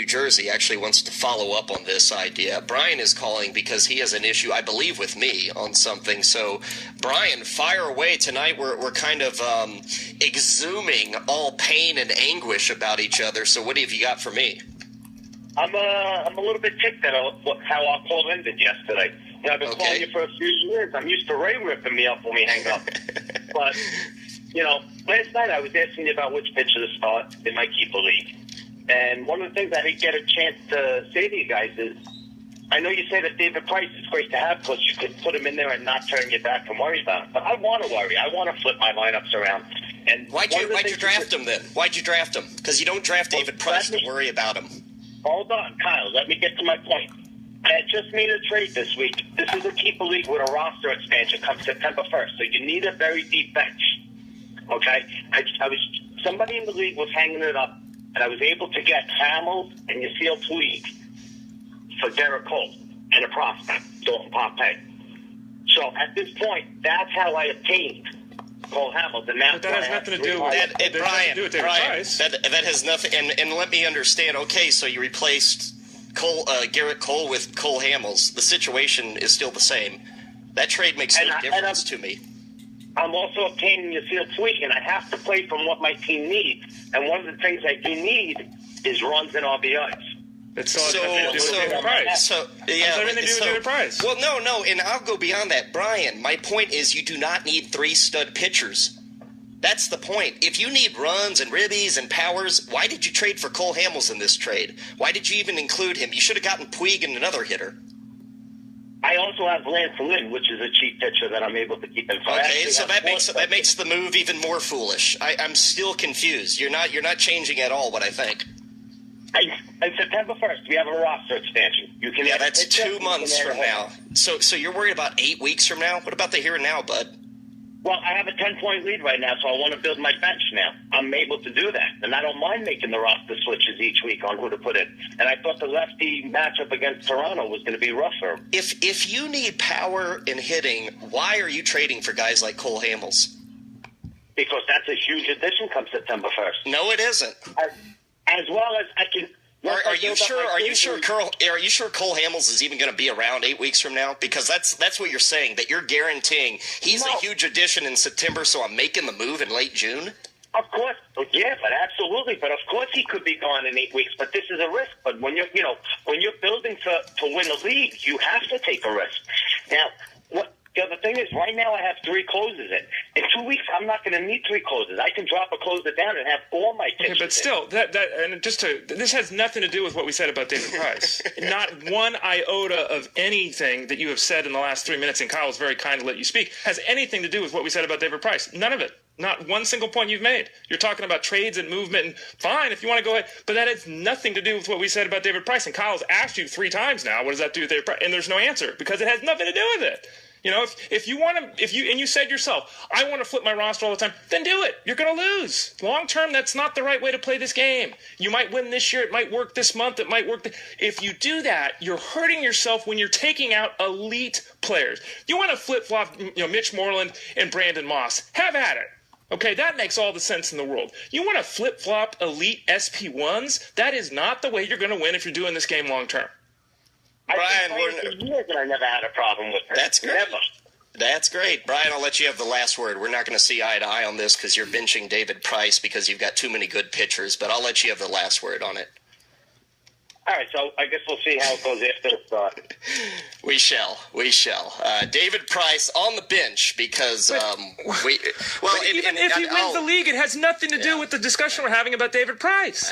New Jersey actually wants to follow up on this idea. Brian is calling because he has an issue, I believe, with me on something. So, Brian, fire away tonight. We're kind of exhuming all pain and anguish about each other. So, what have you got for me? I'm a little bit ticked at how our call ended yesterday. You know, I've been calling you for a few years. I'm used to Ray ripping me up when we hang up. But, you know, last night I was asking you about which pitcher to start in my keeper league. And one of the things I didn't get a chance to say to you guys is, I know you say that David Price is great to have because you could put him in there and not turn your back and worry about him. But I want to worry. I want to flip my lineups around. And why'd you draft him then? Why'd you draft him? Because you don't draft David Price to worry about him. Hold on, Kyle. Let me get to my point. I just made a trade this week. This is a keeper league with a roster expansion come September 1st. So you need a very deep bench. Okay? Somebody in the league was hanging it up. And I was able to get Hamels and Yasiel Puig for Derek Cole and a prospect, Dalton Pompey. So at this point, that's how I obtained Cole Hamels. And but that has nothing to do with Brian. That has nothing. And let me understand. Okay, so you replaced Garrett Cole with Cole Hamels. The situation is still the same. That trade makes no difference to me. I'm also obtaining Yasiel Puig, and I have to play from what my team needs. And one of the things I do need is runs and RBIs. It's all everything to do with David Price. Everything to do with David Price. Well, no, and I'll go beyond that. Brian, my point is you do not need 3 stud pitchers. That's the point. If you need runs and ribbies and powers, why did you trade for Cole Hamels in this trade? Why did you even include him? You should have gotten Puig and another hitter. I also have Lance Lynn, which is a cheap pitcher that I'm able to keep in. Okay, so that makes the move even more foolish. I'm still confused. You're not changing at all what I think. And September 1st, we have a roster expansion. You can that's 2 months from now. So you're worried about 8 weeks from now? What about the here and now, bud? Well, I have a 10-point lead right now, so I want to build my bench now. I'm able to do that, and I don't mind making the roster switches each week on who to put in. And I thought the lefty matchup against Toronto was going to be rougher. If you need power in hitting, why are you trading for guys like Cole Hamels? Because that's a huge addition come September 1st. No, it isn't. As well as I can. Are you sure Cole Hamels is even going to be around 8 weeks from now? Because that's what you're saying, that you're guaranteeing he's a huge addition in September, so I'm making the move in late June? Of course, yeah, but absolutely. But of course he could be gone in 8 weeks. But this is a risk. But when you're building to win a league, you have to take a risk. Now, the other thing is, right now I have 3 closers in. In 2 weeks, I'm not going to need 3 closers. I can drop a closer down and have all my pitchers. Okay, but still, this has nothing to do with what we said about David Price. Not one iota of anything that you have said in the last 3 minutes, and Kyle was very kind to let you speak, has anything to do with what we said about David Price. None of it. Not one single point you've made. You're talking about trades and movement, and fine if you want to go ahead, but that has nothing to do with what we said about David Price. And Kyle's asked you 3 times now, what does that do with David Price? And there's no answer because it has nothing to do with it. You know, if you said yourself, I want to flip my roster all the time, then do it. You're going to lose. Long term, that's not the right way to play this game. You might win this year. It might work this month. It might work. If you do that, you're hurting yourself when you're taking out elite players. You want to flip-flop, Mitch Moreland and Brandon Moss. Have at it. Okay, that makes all the sense in the world. You want to flip-flop elite SP1s? That is not the way you're going to win if you're doing this game long term. Brian, I never had a problem with her. That's great. Never. That's great. Brian, I'll let you have the last word. We're not going to see eye to eye on this because you're benching David Price because you've got too many good pitchers, but I'll let you have the last word on it. All right, so I guess we'll see how it goes after the start. We shall. David Price on the bench because even if he wins the league, it has nothing to do with the discussion we're having about David Price.